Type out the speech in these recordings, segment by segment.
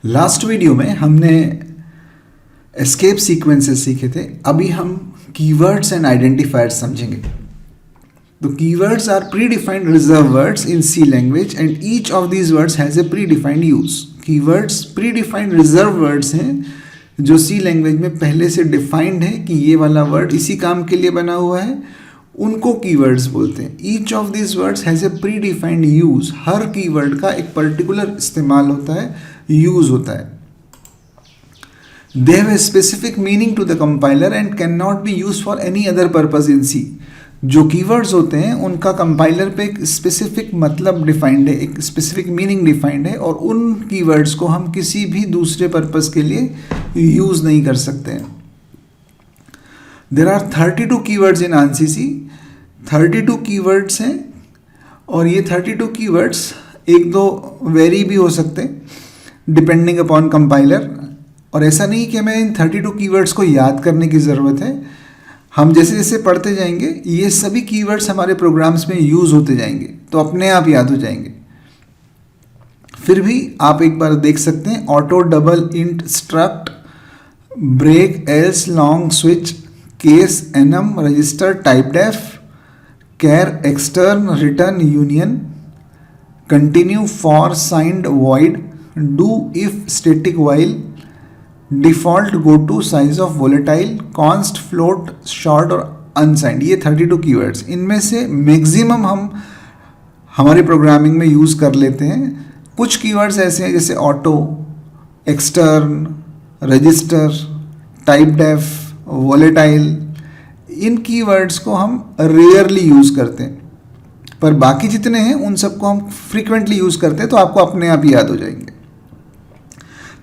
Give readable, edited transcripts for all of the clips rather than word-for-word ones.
Last video में हमने escape sequences सीखे थे। अभी हम कीवर्ड्स एंड आइडेंटिफायर्स समझेंगे। तो keywords are predefined reserve words in C language and each of these words has a predefined use. Keywords predefined reserve words हैं जो सी लैंग्वेज में पहले से डिफाइंड है कि ये वाला वर्ड इसी काम के लिए बना हुआ है, उनको कीवर्ड्स बोलते हैं। Each of this words has a predefined use. हर कीवर्ड का एक पर्टिकुलर इस्तेमाल होता है, यूज होता है। They have a specific meaning to the compiler and cannot be use for any other purpose in C. जो keywords होते हैं उनका कंपाइलर पे एक स्पेसिफिक मतलब डिफाइंड है, एक स्पेसिफिक मीनिंग डिफाइंड है, और उन कीवर्ड्स को हम किसी भी दूसरे पर्पस के लिए यूज नहीं कर सकते हैं। There are 32 keywords in ANSYS। 32 कीवर्ड्स हैं और ये 32 कीवर्ड्स एक दो वेरी भी हो सकते हैं डिपेंडिंग अपॉन कंपाइलर। और ऐसा नहीं कि हमें इन 32 कीवर्ड्स को याद करने की ज़रूरत है। हम जैसे जैसे पढ़ते जाएंगे ये सभी कीवर्ड्स हमारे प्रोग्राम्स में यूज़ होते जाएंगे, तो अपने आप याद हो जाएंगे। फिर भी आप एक बार देख सकते हैं, auto, double, int, struct, break, else, long, switch, case, enum, register, typedef, char, extern, return, union, continue, for, signed, void, do, if, static, while, default, goto, sizeof, volatile, const, float, short और unsigned. ये 32 keywords, इनमें से maximum हम हमारे programming में use कर लेते हैं। कुछ कीवर्ड्स ऐसे हैं जैसे ऑटो, एक्सटर्न, रजिस्टर, टाइपडेफ, वोलेटाइल। इन कीवर्ड्स को हम रेयरली यूज़ करते हैं, पर बाकी जितने हैं उन सबको हम फ्रीक्वेंटली यूज़ करते हैं, तो आपको अपने आप याद हो जाएंगे।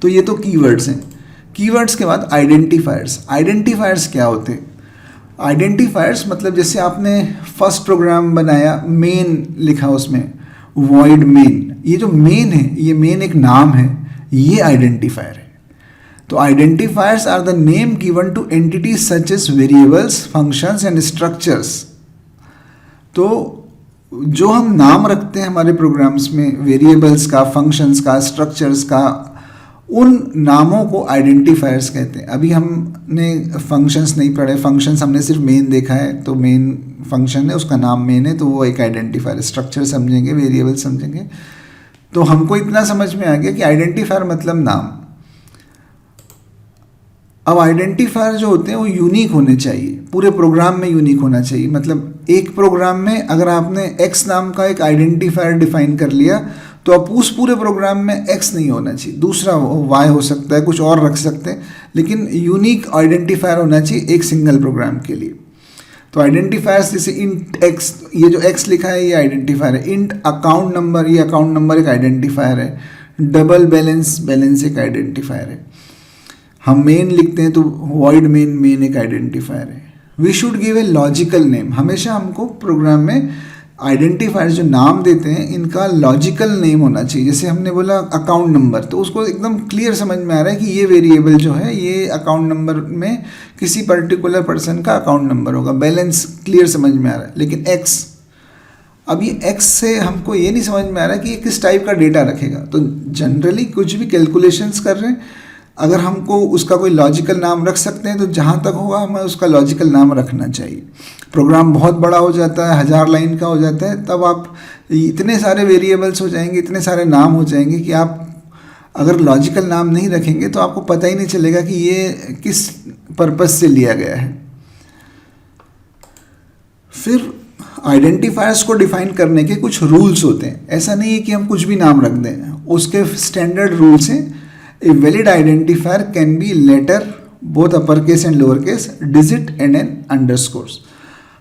तो ये तो कीवर्ड्स हैं। कीवर्ड्स के बाद आइडेंटिफायर्स। आइडेंटिफायर्स क्या होते हैं? आइडेंटिफायर्स मतलब जैसे आपने फर्स्ट प्रोग्राम बनाया, मेन लिखा उसमें, वॉइड मेन। ये जो मेन है, ये मेन एक नाम है, ये आइडेंटिफायर है। तो identifiers are the name given to entities such as variables, functions and structures. तो जो हम नाम रखते हैं हमारे प्रोग्राम्स में, वेरिएबल्स का, फंक्शंस का, स्ट्रक्चर्स का, उन नामों को आइडेंटिफायर्स कहते हैं। अभी हमने फंक्शंस नहीं पढ़े, फंक्शंस हमने सिर्फ मेन देखा है, तो मेन फंक्शन है, उसका नाम मेन है, तो वो एक आइडेंटिफायर। स्ट्रक्चर समझेंगे, वेरिएबल समझेंगे, तो हमको इतना समझ में आ गया कि आइडेंटिफायर मतलब नाम। अब आइडेंटिफायर जो होते हैं वो यूनिक होने चाहिए, पूरे प्रोग्राम में यूनिक होना चाहिए। मतलब एक प्रोग्राम में अगर आपने एक्स नाम का एक आइडेंटिफायर डिफाइन कर लिया, तो अब उस पूरे प्रोग्राम में एक्स नहीं होना चाहिए, दूसरा वाई हो सकता है, कुछ और रख सकते हैं, लेकिन यूनिक आइडेंटिफायर होना चाहिए एक सिंगल प्रोग्राम के लिए। तो आइडेंटिफायर्स जैसे इंट एक्स, ये जो एक्स लिखा है ये आइडेंटिफायर है। इंट अकाउंट नंबर, ये अकाउंट नंबर एक आइडेंटिफायर है। डबल बैलेंस, बैलेंस एक आइडेंटिफायर है। हम मेन लिखते हैं तो वॉइड मेन, मेन एक आइडेंटिफायर है। We should give a logical name. हमेशा हमको प्रोग्राम में आइडेंटिफायर जो नाम देते हैं इनका लॉजिकल नेम होना चाहिए। जैसे हमने बोला अकाउंट नंबर, तो उसको एकदम क्लियर समझ में आ रहा है कि ये वेरिएबल जो है ये अकाउंट नंबर में किसी पर्टिकुलर पर्सन का अकाउंट नंबर होगा। बैलेंस क्लियर समझ में आ रहा है। लेकिन एक्स, अब ये एक्स से हमको ये नहीं समझ में आ रहा है कि ये किस टाइप का डेटा रखेगा। तो जनरली कुछ भी कैलकुलेशंस कर रहे हैं, अगर हमको उसका कोई लॉजिकल नाम रख सकते हैं तो जहाँ तक होगा हमें उसका लॉजिकल नाम रखना चाहिए। प्रोग्राम बहुत बड़ा हो जाता है, 1000 लाइन का हो जाता है, तब आप इतने सारे वेरिएबल्स हो जाएंगे, इतने सारे नाम हो जाएंगे कि आप अगर लॉजिकल नाम नहीं रखेंगे तो आपको पता ही नहीं चलेगा कि ये किस पर्पस से लिया गया है। फिर आइडेंटिफायर्स को डिफाइन करने के कुछ रूल्स होते हैं। ऐसा नहीं है कि हम कुछ भी नाम रख दें, उसके स्टैंडर्ड रूल्स हैं। A valid identifier can be letter, both uppercase and lowercase, digit and an underscores.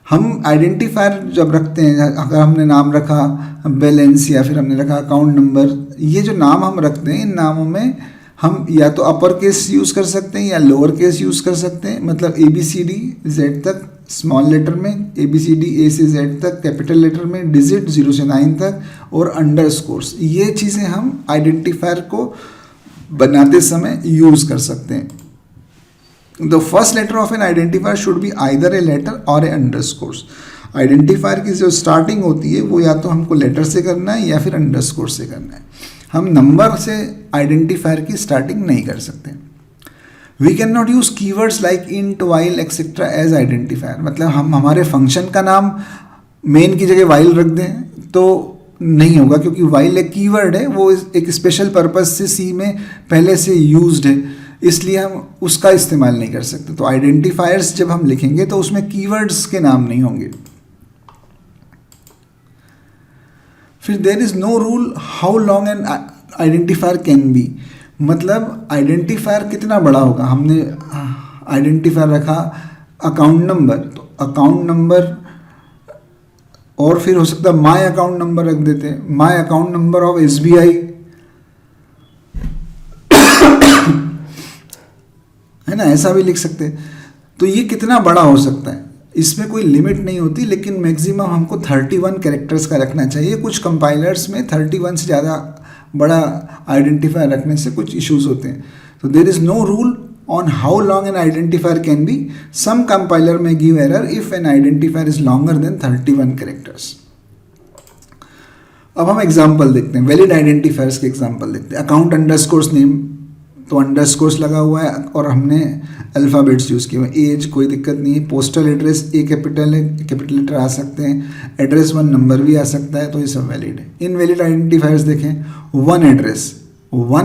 हम आइडेंटिफायर जब रखते हैं, अगर हमने नाम रखा बैलेंस या फिर हमने रखा अकाउंट नंबर, ये जो नाम हम रखते हैं इन नामों में हम या तो अपर केस यूज़ कर सकते हैं या लोअर केस यूज़ कर सकते हैं। मतलब ABCD Z तक स्मॉल लेटर में, ABCD A से Z तक कैपिटल लेटर में, डिजिट 0 से 9 तक, और अंडरस्कोर्स। ये चीज़ें हम आइडेंटिफायर को बनाते समय यूज़ कर सकते हैं। The first letter of an identifier should be either a letter और ए अंडरस्कोर्स। आइडेंटिफायर की जो स्टार्टिंग होती है वो या तो हमको लेटर से करना है या फिर अंडरस्कोर से करना है। हम नंबर से आइडेंटिफायर की स्टार्टिंग नहीं कर सकते। We can not use keywords like int, while etcetera as identifier. मतलब हम हमारे फंक्शन का नाम मेन की जगह वाइल रख दें तो नहीं होगा, क्योंकि वाइल एक कीवर्ड है, वो एक स्पेशल पर्पज से सी में पहले से यूज्ड है, इसलिए हम उसका इस्तेमाल नहीं कर सकते। तो आइडेंटिफायर्स जब हम लिखेंगे तो उसमें कीवर्ड्स के नाम नहीं होंगे। फिर there is no rule how long an identifier can be. मतलब आइडेंटिफायर कितना बड़ा होगा। हमने आइडेंटिफायर रखा अकाउंट नंबर, तो अकाउंट नंबर, और फिर हो सकता है माय अकाउंट नंबर रख देते हैं, my account number of SBI, है ना, ऐसा भी लिख सकते हैं। तो ये कितना बड़ा हो सकता है, इसमें कोई लिमिट नहीं होती, लेकिन मैक्सिमम हमको 31 कैरेक्टर्स का रखना चाहिए। कुछ कंपाइलर्स में 31 से ज़्यादा बड़ा आइडेंटिफायर रखने से कुछ इश्यूज होते हैं। तो there is no rule on how long an identifier can be. Some compiler may give error if an identifier is longer than 31 characters. अब हम एग्जाम्पल देखते हैं, वैलिड आइडेंटिफायर्स के एग्जाम्पल देखते हैं। अकाउंट अंडरस्कोर्स नेम, तो अंडरस्कोर्स लगा हुआ है और हमने अल्फ़ाबेट्स यूज़ किए हुए। एज कोई दिक्कत नहीं है। पोस्टल एड्रेस ए कैपिटल है, कैपिटल लेटर आ सकते हैं। एड्रेस 1 नंबर भी आ सकता है, तो ये सब वैलिड है। इनवैलिड आइडेंटिफायर्स देखें, वन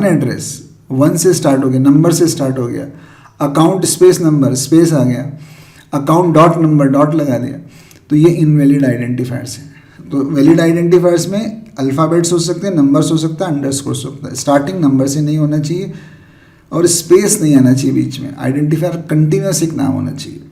एड्रेस 1 से स्टार्ट हो गया, नंबर से स्टार्ट हो गया। अकाउंट स्पेस नंबर, स्पेस आ गया। अकाउंट डॉट नंबर, डॉट लगा दिया, तो ये इनवैलिड आइडेंटिफायर्स हैं। तो वैलिड आइडेंटिफायर्स में अल्फ़ाबेट्स हो सकते हैं, नंबर्स हो सकता है, अंडरस्कोर्स हो सकता है। स्टार्टिंग नंबर से नहीं होना चाहिए और स्पेस नहीं आना चाहिए बीच में। आइडेंटिफायर कंटिन्यूस एक नाम होना चाहिए।